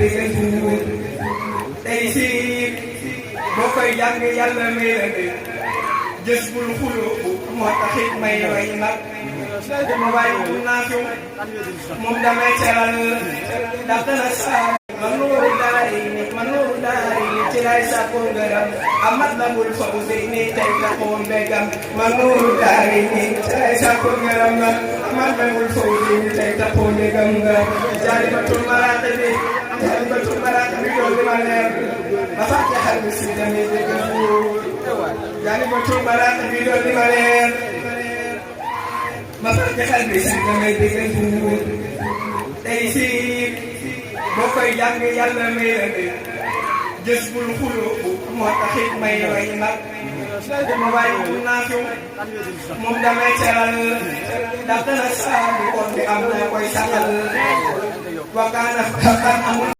déggal buur tey si boo koy jàng yàlla may la dégg jës bul xuloo moo taxit may way nag dama bàyyi naa fi moom damay teral ndax dana saa man nuuru daay ni ci lay sàkku ngërëm amat na bul faw si ni tey la xool mbégam man nuuru daay ni ci lay sàkku ngërëm amat na bul faw si ni tey la xool mbégam nga jaalibatul maraata bi doon li ma leer ma fàtte xel bi si damay déggal buur jaalibatul maraata bi doon li ma leer ma fàtte xel bi si damay déggal buur tey si boo koy jàng yàlla may la dégg jës bul xuloo moo taxit may way nag dama bàyyi naa fi moom damay teral ndax dana saa bu koor bi am na koy saxal wakkaana xaqan amul